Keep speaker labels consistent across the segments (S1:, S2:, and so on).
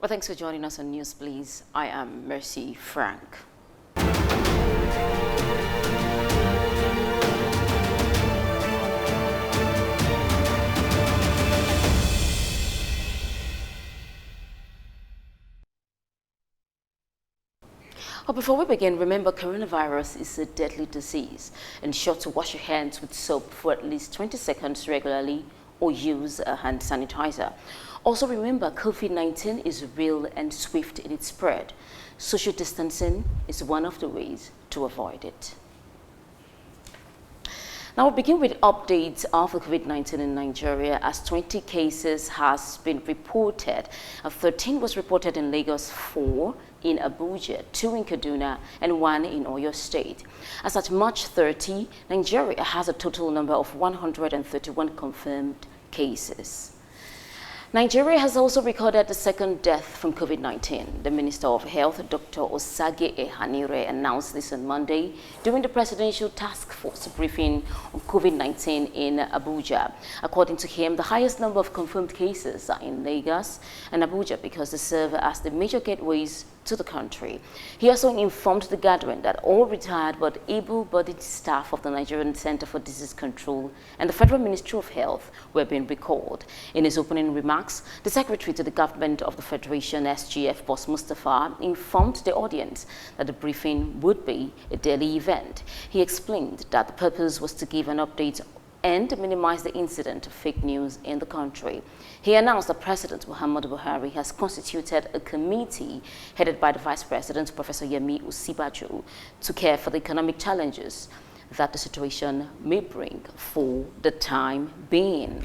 S1: Well, thanks for joining us on NewsBlitz. I am Mercy Frank. But before we begin, remember coronavirus is a deadly disease. Ensure to wash your hands with soap for at least 20 seconds regularly or use a hand sanitizer. Also remember, COVID-19 is real and swift in its spread. Social distancing is one of the ways to avoid it. Now we'll begin with updates of the COVID-19 in Nigeria, as 20 cases has been reported. 13 was reported in Lagos, 4 in Abuja, 2 in Kaduna, and 1 in Oyo State. As at March 30, Nigeria has a total number of 131 confirmed cases. Nigeria has also recorded the second death from COVID-19. The Minister of Health, Dr. Osage Ehanire, announced this on Monday during the Presidential Task Force briefing on COVID-19 in Abuja. According to him, the highest number of confirmed cases are in Lagos and Abuja because they serve as the major gateways to the country. He also informed the gathering that all retired but able-bodied staff of the Nigerian Center for Disease Control and the Federal Ministry of Health were being recalled. In his opening remarks, the Secretary to the Government of the Federation, SGF, Boss Mustafa, informed the audience that the briefing would be a daily event. He explained that the purpose was to give an update and minimize the incident of fake news in the country. He announced that President Muhammadu Buhari has constituted a committee headed by the Vice President, Professor Yemi Osinbajo, to care for the economic challenges that the situation may bring for the time being.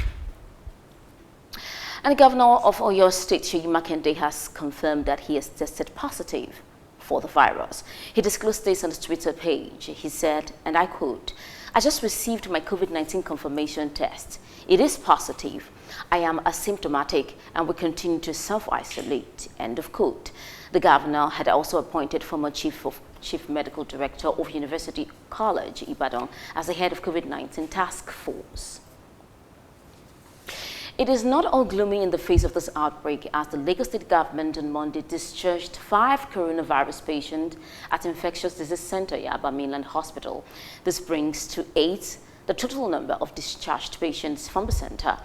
S1: And the Governor of Oyo State, Seyi Makinde, has confirmed that he has tested positive for the virus. He disclosed this on his Twitter page. He said, and I quote, "I just received my COVID-19 confirmation test. It is positive. I am asymptomatic and will continue to self-isolate," end of quote. The governor had also appointed former Chief Medical Director of University College, Ibadan, as the head of COVID-19 task force. It is not all gloomy in the face of this outbreak, as the Lagos State government on Monday discharged 5 coronavirus patients at Infectious Disease Center, Yaba Mainland Hospital. This brings to 8 the total number of discharged patients from the center.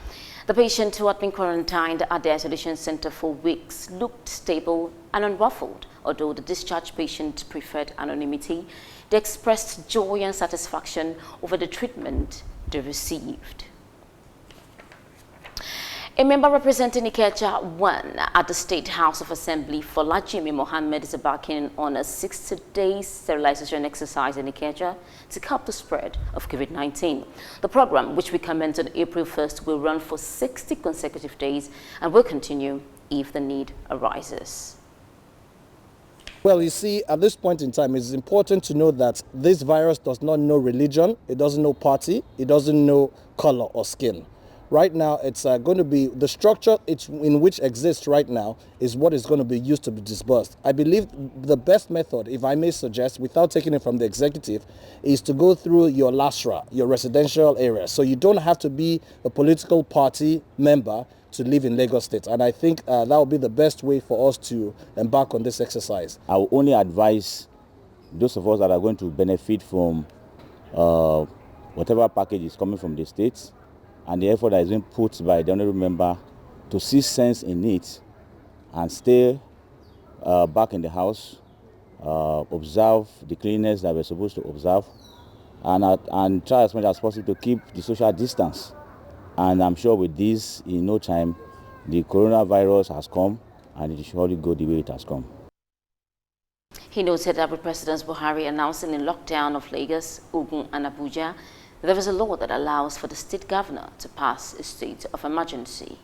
S1: The patient, who had been quarantined at the isolation center for weeks, looked stable and unruffled. Although the discharged patient preferred anonymity, they expressed joy and satisfaction over the treatment they received. A member representing Ikeja 1 at the State House of Assembly, Folajimi Mohammed, is embarking on a 60-day sterilization exercise in Ikeja to curb the spread of COVID-19. The program, which we commenced on April 1st, will run for 60 consecutive days and will continue if the need arises.
S2: Well, you see, at this point in time, it's important to know that this virus does not know religion, it doesn't know party, it doesn't know color or skin. Right now, it's going to be the structure in which exists right now is what is going to be used to be disbursed. I believe the best method, if I may suggest, without taking it from the executive, is to go through your LASRA, your residential area. So you don't have to be a political party member to live in Lagos State. And I think that will be the best way for us to embark on this exercise.
S3: I will only advise those of us that are going to benefit from whatever package is coming from the states, and the effort that is being put by the honorable member to see sense in it and stay back in the house, observe the cleanliness that we're supposed to observe, and try as much as possible to keep the social distance. And I'm sure with this, in no time, the coronavirus has come and it will surely go the way it has come.
S1: He noted that with President Buhari announcing a lockdown of Lagos, Ogun and Abuja, there is a law that allows for the state governor to pass a state of emergency.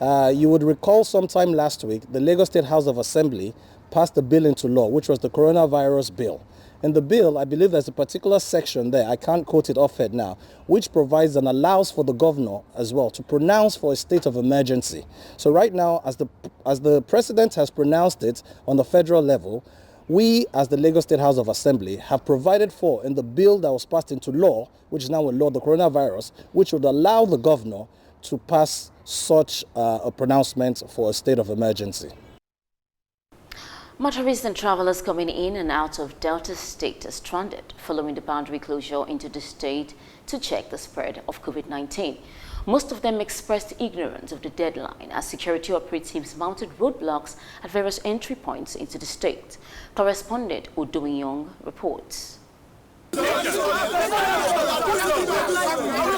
S2: You would recall sometime last week, the Lagos State House of Assembly passed a bill into law, which was the coronavirus bill. In the bill, I believe there's a particular section there, I can't quote it off-head now, which provides and allows for the governor as well to pronounce for a state of emergency. So right now, as the president has pronounced it on the federal level, we, as the Lagos State House of Assembly, have provided for in the bill that was passed into law, which is now a law, the coronavirus, which would allow the governor to pass such a pronouncement for a state of emergency.
S1: Motorists and travelers coming in and out of Delta State are stranded following the boundary closure into the state to check the spread of COVID-19. Most of them expressed ignorance of the deadline as security operatives mounted roadblocks at various entry points into the state. Correspondent Odoyong reports.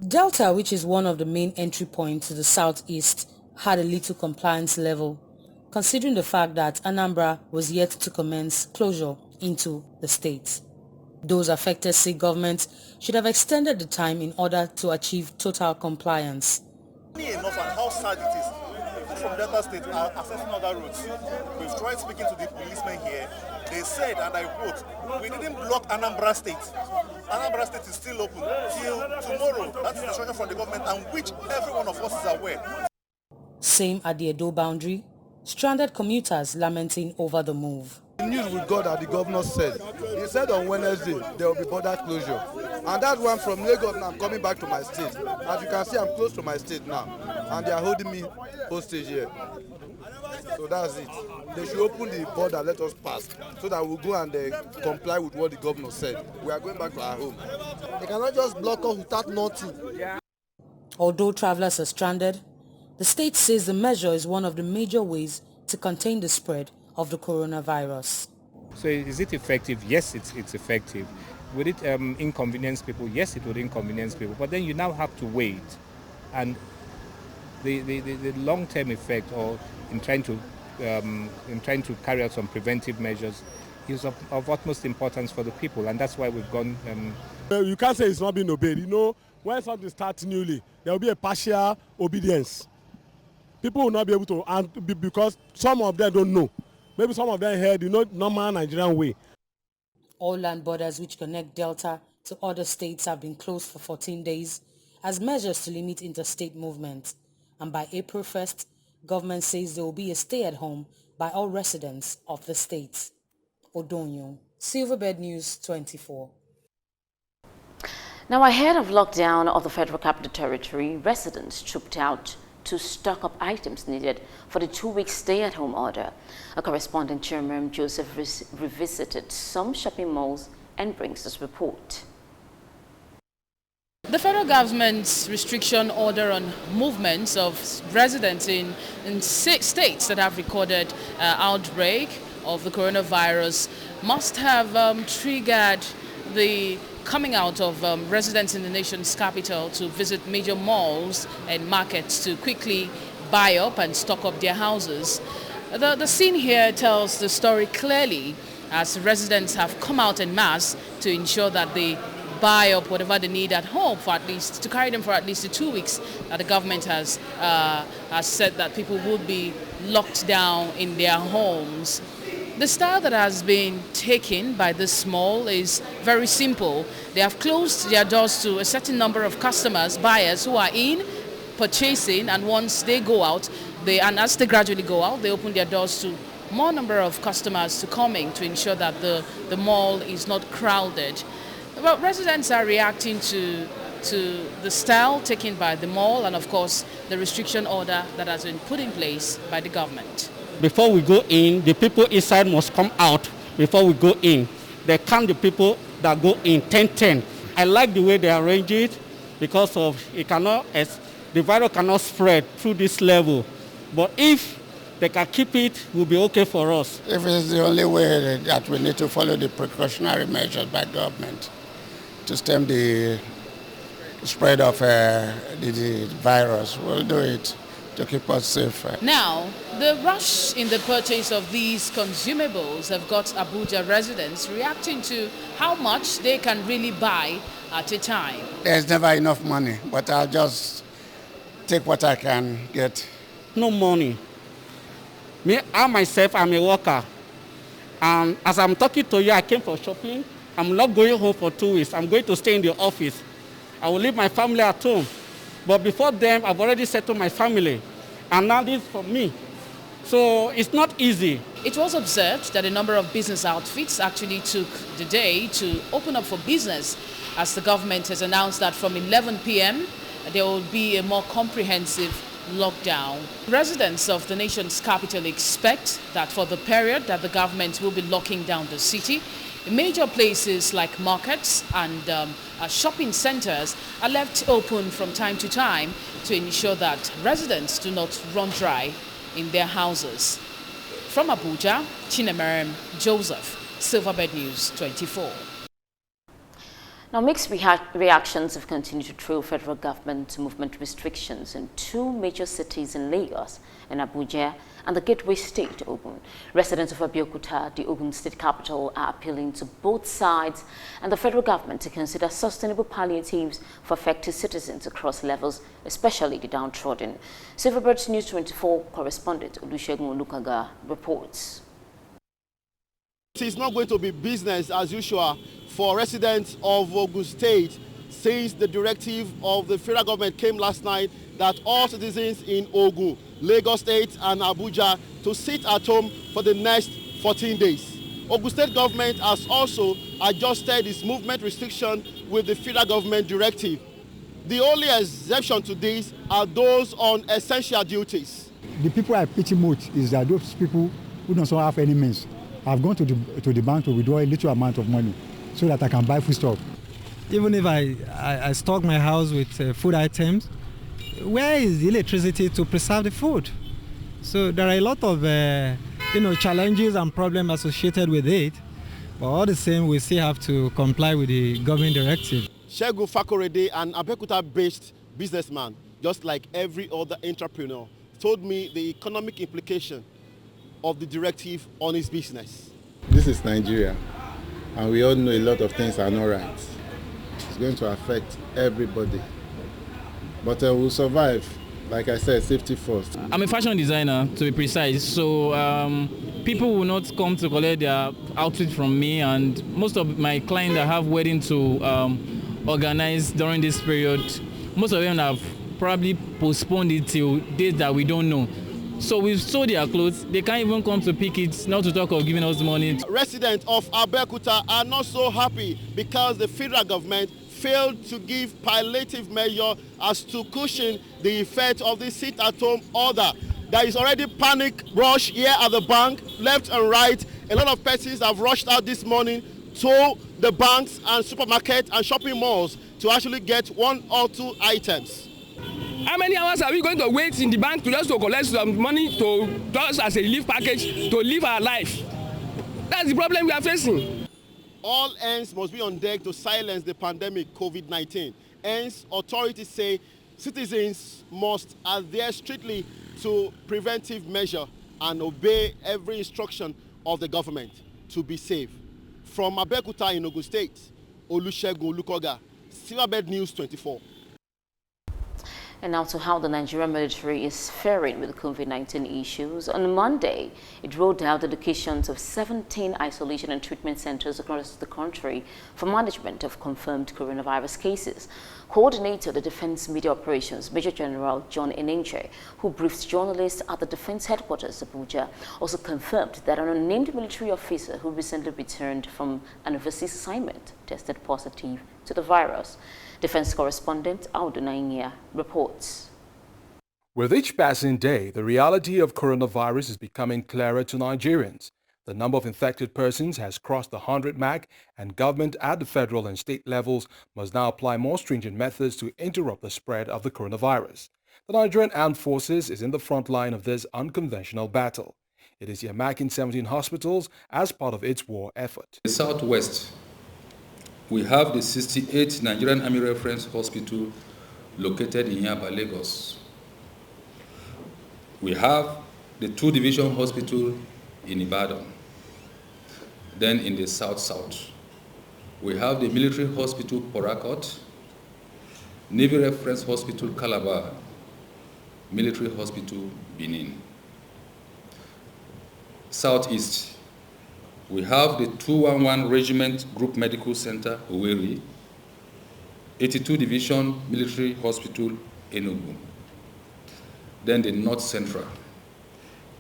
S4: Delta, which is one of the main entry points to the southeast, had a little compliance level, considering the fact that Anambra was yet to commence closure into the state. Those affected say government should have extended the time in order to achieve total compliance.
S5: Funny enough, and how sad it is, people from Delta State are accessing other routes. We've tried speaking to the policemen here. They said, and I quote, "We didn't block Anambra State. Anambra State is still open till tomorrow." That's the instruction from the government, and which every one of us is aware.
S4: Same at the Edo boundary, stranded commuters lamenting over the move.
S6: The news we got that the governor said, he said on Wednesday there will be border closure. And that one from Lagos now, I'm coming back to my state. As you can see, I'm close to my state now. And they are holding me hostage here. So that's it. They should open the border, let us pass, so that we'll go and comply with what the governor said. We are going back to our home. They cannot just block us without nothing.
S4: Although travelers are stranded, the state says the measure is one of the major ways to contain the spread of the coronavirus.
S7: So is it effective? Yes, it's effective. Would it inconvenience people? Yes, it would inconvenience people. But then you now have to wait. And the long-term effect, or in trying to carry out some preventive measures, is of utmost importance for the people. And that's why we've gone...
S8: You can't say it's not being obeyed. You know, when something starts newly, there will be a partial obedience. People will not be able to, and because some of them don't know. Maybe some of them heard, normal Nigerian way.
S4: All land borders which connect Delta to other states have been closed for 14 days as measures to limit interstate movement. And by April 1st, government says there will be a stay-at-home by all residents of the state. Odonyo, Silverbird News 24.
S1: Now, ahead of lockdown of the Federal Capital Territory, residents trooped out to stock up items needed for the 2-week stay-at-home order. A correspondent, Chairman Joseph, revisited some shopping malls and brings this report.
S9: The federal government's restriction order on movements of residents in 6 states that have recorded outbreak of the coronavirus must have triggered the coming out of residents in the nation's capital to visit major malls and markets to quickly buy up and stock up their houses. The scene here tells the story clearly as residents have come out en masse to ensure that they buy up whatever they need at home for at least, to carry them for at least the 2 weeks that the government has said that people would be locked down in their homes. The style that has been taken by this mall is very simple. They have closed their doors to a certain number of customers, buyers who are in purchasing, and once they go out, and as they gradually go out, they open their doors to more number of customers to coming to ensure that the mall is not crowded. But residents are reacting to the style taken by the mall and, of course, the restriction order that has been put in place by the government.
S10: Before we go in, the people inside must come out before we go in. They count the people that go in 10-10. I like the way they arrange it because of the virus cannot spread through this level. But if they can keep it, it will be okay for us.
S11: If it's the only way that we need to follow the precautionary measures by government to stem the spread of the virus, we'll do it to keep us safe.
S9: Now, the rush in the purchase of these consumables have got Abuja residents reacting to how much they can really buy at a time.
S11: There's never enough money, but I'll just take what I can get.
S10: No money. I myself, I'm a worker. And as I'm talking to you, I came for shopping. I'm not going home for 2 weeks. I'm going to stay in the office. I will leave my family at home. But before them, I've already settled my family. And now this is for me. So it's not easy.
S9: It was observed that a number of business outfits actually took the day to open up for business, as the government has announced that from 11 p.m. there will be a more comprehensive lockdown. Residents of the nation's capital expect that for the period that the government will be locking down the city, major places like markets and shopping centers are left open from time to time to ensure that residents do not run dry in their houses. From Abuja, Chinemerem Joseph, Silverbird News 24.
S1: Now, mixed reactions have continued to throw federal government movement restrictions in two major cities in Lagos and Abuja and the gateway state, Ogun. Residents of Abeokuta, the Ogun state capital, are appealing to both sides and the federal government to consider sustainable palliatives for affected citizens across levels, especially the downtrodden. Silverbird News 24 correspondent Olusegun Olukaga reports.
S12: It's not going to be business as usual for residents of Ogun State since the directive of the federal government came last night that all citizens in Ogun, Lagos State and Abuja to sit at home for the next 14 days. Ogun State government has also adjusted its movement restriction with the federal government directive. The only exception to this are those on essential duties.
S13: The people I pity most is that those people who don't have any means. I've gone to the bank to withdraw a little amount of money so that I can buy food stuff.
S14: Even if I stock my house with food items, where is the electricity to preserve the food? So there are a lot of challenges and problems associated with it. But all the same, we still have to comply with the government directive.
S12: Shegu Fakorede, an Abeokuta-based businessman, just like every other entrepreneur, told me the economic implication of the directive on his business.
S15: This is Nigeria, and we all know a lot of things are not right. It's going to affect everybody, but we'll survive. Like I said, safety first.
S16: I'm a fashion designer, to be precise, so people will not come to collect their outfit from me, and most of my clients that have wedding to organize during this period, most of them have probably postponed it till dates that we don't know. So we've sold their clothes. They can't even come to pick it, not to talk of giving us money.
S12: Residents of Abeokuta are not so happy because the federal government failed to give palliative measure as to cushion the effect of the sit-at-home order. There is already panic rush here at the bank, left and right. A lot of persons have rushed out this morning to the banks and supermarkets and shopping malls to actually get one or two items.
S17: How many hours are we going to wait in the bank to collect some money to just as a relief package to live our life? That's the problem we are facing.
S12: All hands must be on deck to silence the pandemic COVID-19. Hence, authorities say citizens must adhere strictly to preventive measure and obey every instruction of the government to be safe. From Abeokuta in Ogun State, Olusegun Olukoga, Silverbird News 24.
S1: And now to how the Nigerian military is faring with COVID-19 issues. On Monday, it rolled out the locations of 17 isolation and treatment centers across the country for management of confirmed coronavirus cases. Coordinator of the Defense Media Operations, Major General John Enenche, who briefed journalists at the Defense Headquarters, Abuja, also confirmed that an unnamed military officer who recently returned from an overseas assignment tested positive to the virus. Defense correspondent Audu Nainia reports.
S18: With each passing day, the reality of coronavirus is becoming clearer to Nigerians. The number of infected persons has crossed the 100 mark, and government at the federal and state levels must now apply more stringent methods to interrupt the spread of the coronavirus. The Nigerian Armed Forces is in the front line of this unconventional battle. It is earmarking 17 hospitals as part of its war effort.
S19: The Southwest, we have the 68th Nigerian Army Reference Hospital located in Yaba, Lagos. We have the 2 Division Hospital in Ibadan. Then in the South-South, we have the Military Hospital Porakot, Navy Reference Hospital Calabar, Military Hospital Benin. Southeast, we have the 211 Regiment Group Medical Center, Owerri, 82 Division Military Hospital, Enugu. Then the North Central.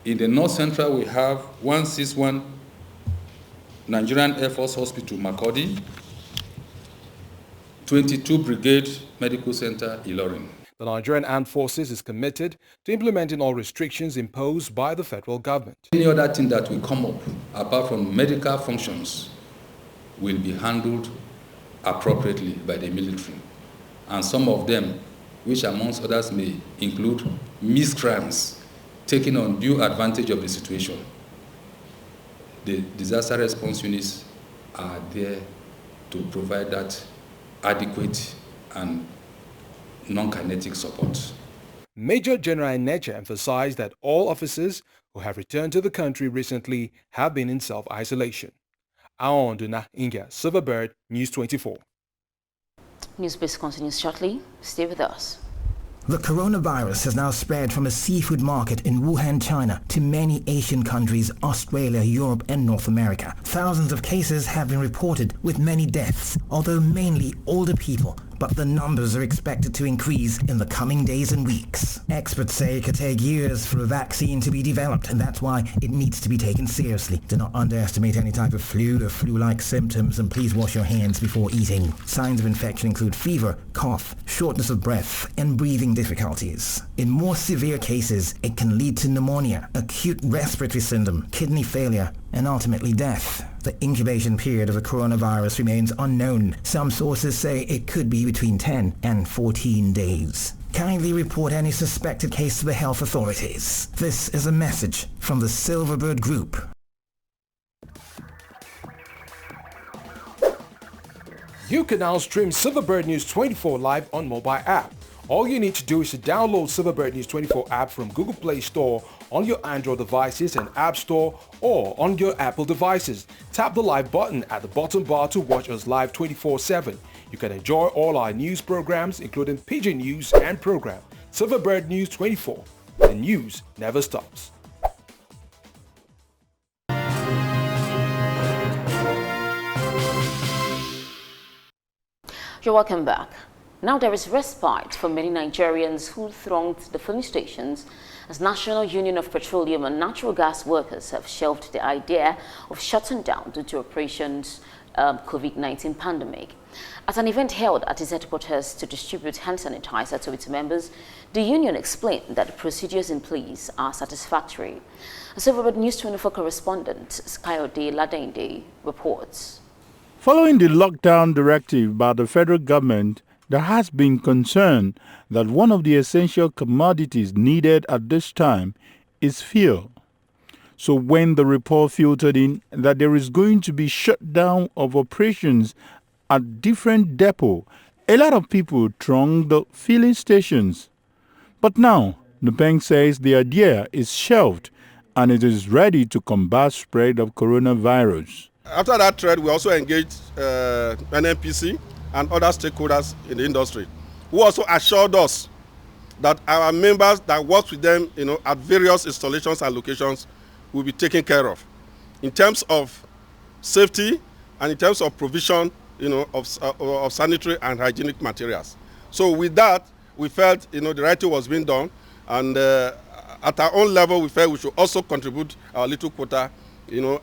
S19: In the North Central, we have 161 Nigerian Air Force Hospital, Makurdi, 22 Brigade Medical Center, Ilorin.
S18: The Nigerian Armed Forces is committed to implementing all restrictions imposed by the federal government.
S19: Any other thing that will come up, apart from medical functions, will be handled appropriately by the military. And some of them, which amongst others may include miscreants taking undue advantage of the situation. The disaster response units are there to provide that adequate and non-kinetic support.
S18: Major General Necha emphasized that all officers who have returned to the country recently have been in self-isolation. Aonduna Inga, Silverbird, News 24.
S1: NewsBlitz continues shortly. Stay with us.
S20: The coronavirus has now spread from a seafood market in Wuhan, China, to many Asian countries, Australia, Europe and North America. Thousands of cases have been reported, with many deaths, although mainly older people. But the numbers are expected to increase in the coming days and weeks. Experts say it could take years for a vaccine to be developed, and that's why it needs to be taken seriously. Do not underestimate any type of flu or flu-like symptoms, and please wash your hands before eating. Signs of infection include fever, cough, shortness of breath, and breathing difficulties. In more severe cases, it can lead to pneumonia, acute respiratory syndrome, kidney failure, and ultimately death. The incubation period of the coronavirus remains unknown. Some sources say it could be between 10 and 14 days. Kindly report any suspected case to the health authorities. This is a message from the Silverbird Group.
S18: You can now stream Silverbird News 24 live on mobile app. All you need to do is to download Silverbird News 24 app from Google Play Store on your Android devices and App Store, or on your Apple devices. Tap the live button at the bottom bar to watch us live 24/7. You can enjoy all our news programs, including Pidgin News and program. Silverbird News 24. The news never stops.
S1: You're welcome back. Now there is respite for many Nigerians who thronged the filling stations, as National Union of Petroleum and Natural Gas Workers have shelved the idea of shutting down due to Operation's COVID-19 pandemic. At an event held at its headquarters to distribute hand sanitizer to its members, the union explained that the procedures in place are satisfactory. Silverbird News 24 correspondent Skayode Ladende reports.
S21: Following the lockdown directive by the federal government, there has been concern that one of the essential commodities needed at this time is fuel. So when the report filtered in that there is going to be shutdown of operations at different depots, a lot of people thronged the filling stations. But now, the bank says the idea is shelved and it is ready to combat spread of coronavirus.
S22: After that thread, we also engaged NNPC and other stakeholders in the industry, who also assured us that our members that work with them, at various installations and locations will be taken care of in terms of safety and in terms of provision, of sanitary and hygienic materials. So with that, we felt, the right thing was being done, and at our own level, we felt we should also contribute our little quota,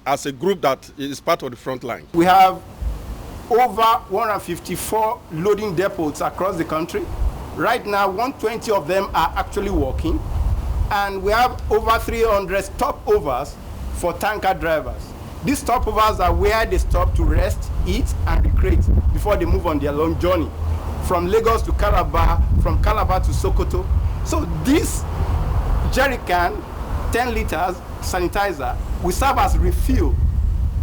S22: as a group that is part of the front line.
S23: We have over 154 loading depots across the country. Right now, 120 of them are actually working, and we have over 300 stopovers for tanker drivers. These stopovers are where they stop to rest, eat, and recreate before they move on their long journey from Lagos to Calabar, from Calabar to Sokoto. So this jerrycan, 10 liters sanitizer, will serve as refill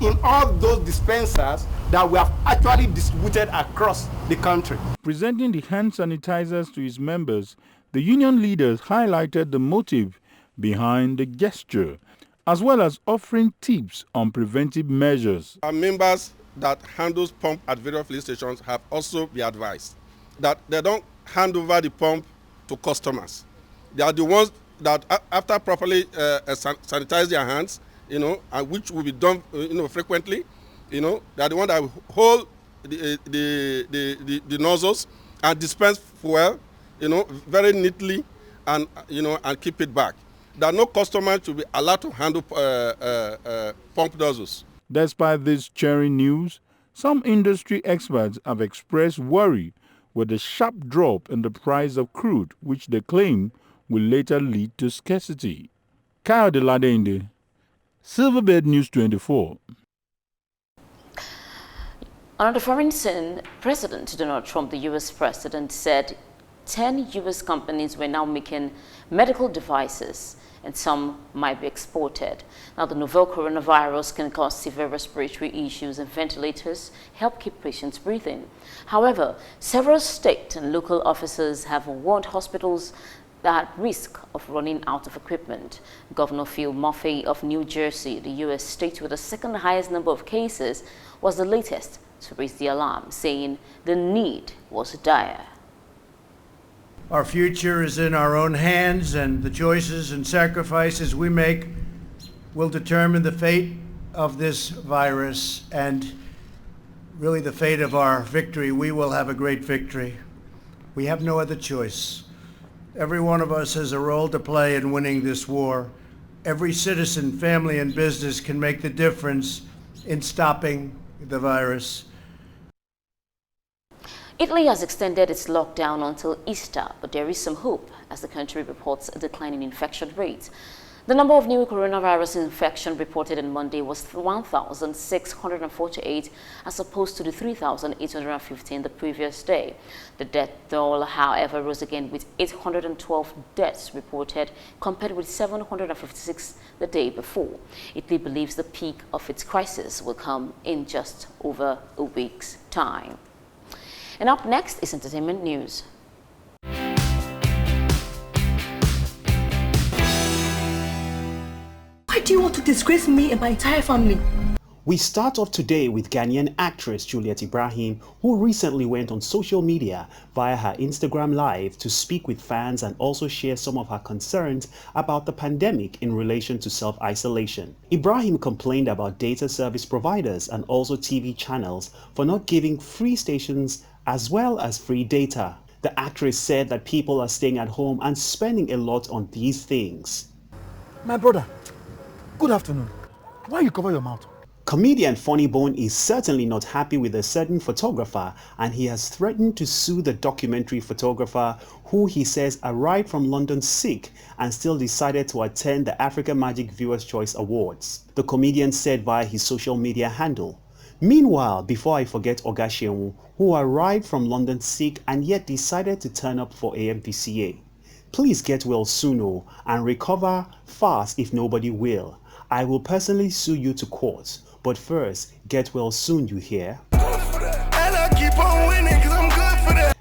S23: in all those dispensers that we have actually distributed across the country.
S21: Presenting the hand sanitizers to its members, the union leaders highlighted the motive behind the gesture, as well as offering tips on preventive measures.
S22: Our members that handles pump at various filling stations have also been advised that they don't hand over the pump to customers. They are the ones that after properly sanitize their hands, and which will be done, frequently, they are the ones that hold the nozzles and dispense fuel, very neatly, and and keep it back. That no customer should be allowed to handle pump nozzles.
S21: Despite this cheering news, Some industry experts have expressed worry with the sharp drop in the price of crude, which they claim will later lead to scarcity. Kyle Deladende, Silverbird News 24.
S1: On a different scene, President Donald Trump, the U.S. president, said 10 U.S. companies were now making medical devices and some might be exported. Now, the novel coronavirus can cause severe respiratory issues, and ventilators help keep patients breathing. However, several state and local officers have warned hospitals at risk of running out of equipment. Governor Phil Murphy of New Jersey, the U.S. state with the second highest number of cases, was the latest to raise the alarm, saying the need was dire.
S2: Our future is in our own hands, and the choices and sacrifices we make will determine the fate of this virus and really the fate of our victory. We will have a great victory. We have no other choice. Every one of us has a role to play in winning this war. Every citizen, family, and business can make the difference in stopping the virus.
S1: Italy has extended its lockdown until Easter, but there is some hope as the country reports a decline in infection rates. The number of new coronavirus infections reported on Monday was 1,648 as opposed to the 3,815 the previous day. The death toll, however, rose again with 812 deaths reported compared with 756 the day before. Italy believes the peak of its crisis will come in just over a week's time. And up next is entertainment news.
S3: Why do you want to disgrace me and my entire family?
S5: We start off today with Ghanaian actress Juliet Ibrahim, who recently went on social media via her Instagram Live to speak with fans and also share some of her concerns about the pandemic in relation to self-isolation. Ibrahim complained about data service providers and also TV channels for not giving free stations as well as free data. The actress said that people are staying at home and spending a lot on these things.
S24: My brother, good afternoon. Why you cover your mouth?
S5: Comedian Funny Bone is certainly not happy with a certain photographer, and he has threatened to sue the documentary photographer who he says arrived from London sick and still decided to attend the Africa Magic Viewers' Choice Awards. The comedian said via his social media handle, "Meanwhile, before I forget Oga Shehu, who arrived from London sick and yet decided to turn up for AMVCA. Please get well soon and recover fast if nobody will. I will personally sue you to court, but first, get well soon, you hear?"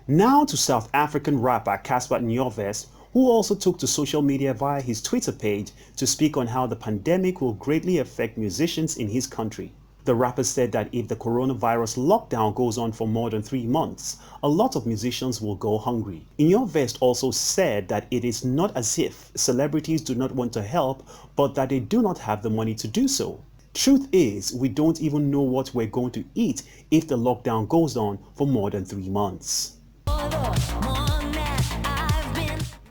S5: Now to South African rapper Casper Nyovest, who also took to social media via his Twitter page to speak on how the pandemic will greatly affect musicians in his country. The rapper said that if the coronavirus lockdown goes on for more than 3 months, a lot of musicians will go hungry. Nyovest also said that it is not as if celebrities do not want to help, but that they do not have the money to do so. Truth is, we don't even know what we're going to eat if the lockdown goes on for more than 3 months.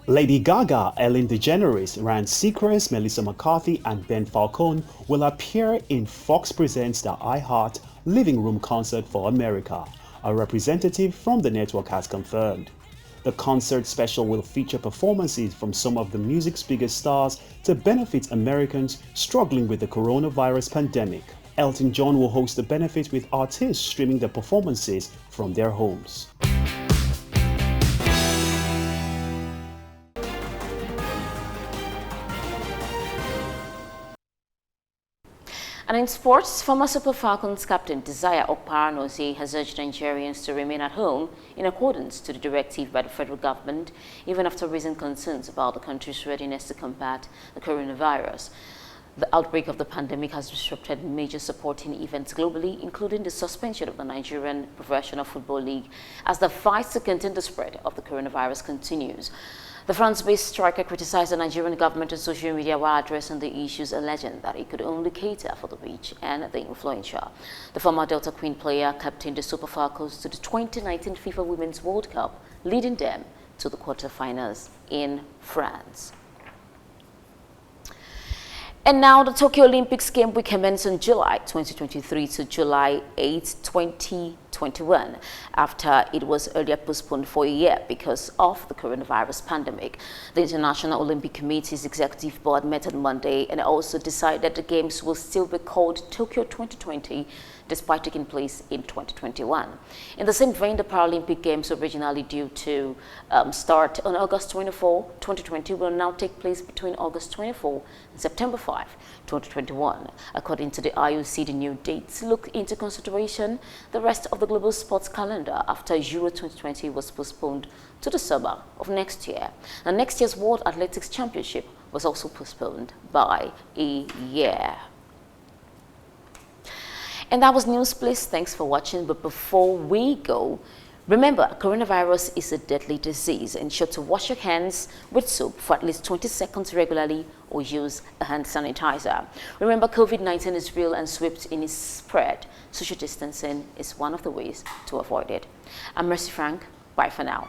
S5: Lady Gaga, Ellen DeGeneres, Ryan Seacrest, Melissa McCarthy, and Ben Falcone will appear in Fox Presents the iHeart Living Room Concert for America, a representative from the network has confirmed. The concert special will feature performances from some of the music's biggest stars to benefit Americans struggling with the coronavirus pandemic. Elton John will host the benefit with artists streaming the performances from their homes.
S1: And in sports, former Super Falcons captain Desire Okpara-Nnozie has urged Nigerians to remain at home in accordance to the directive by the federal government, even after raising concerns about the country's readiness to combat the coronavirus. The outbreak of the pandemic has disrupted major sporting events globally, including the suspension of the Nigerian Professional Football League as the fight to contain the spread of the coronavirus continues. The France-based striker criticized the Nigerian government on social media while addressing the issues, alleging that it could only cater for the rich and the influential. The former Delta Queen player captained the Super Falcons to the 2019 FIFA Women's World Cup, leading them to the quarterfinals in France. And now the Tokyo Olympics game will commence on July 2023 to July 8, 2021, after it was earlier postponed for a year because of the coronavirus pandemic. The International Olympic Committee's executive board met on Monday and also decided that the games will still be called Tokyo 2020 despite taking place in 2021. In the same vein, the Paralympic Games, originally due to start on August 24, 2020, will now take place between August 24 and September 5, 2021. According to the IOC, the new dates look into consideration the rest of the global sports calendar after Euro 2020 was postponed to the summer of next year. And next year's World Athletics Championship was also postponed by a year. And that was NewsBlitz. Thanks for watching. But before we go, remember, coronavirus is a deadly disease. Ensure to wash your hands with soap for at least 20 seconds regularly or use a hand sanitizer. Remember, COVID-19 is real and swift in its spread. Social distancing is one of the ways to avoid it. I'm Mercy Frank. Bye for now.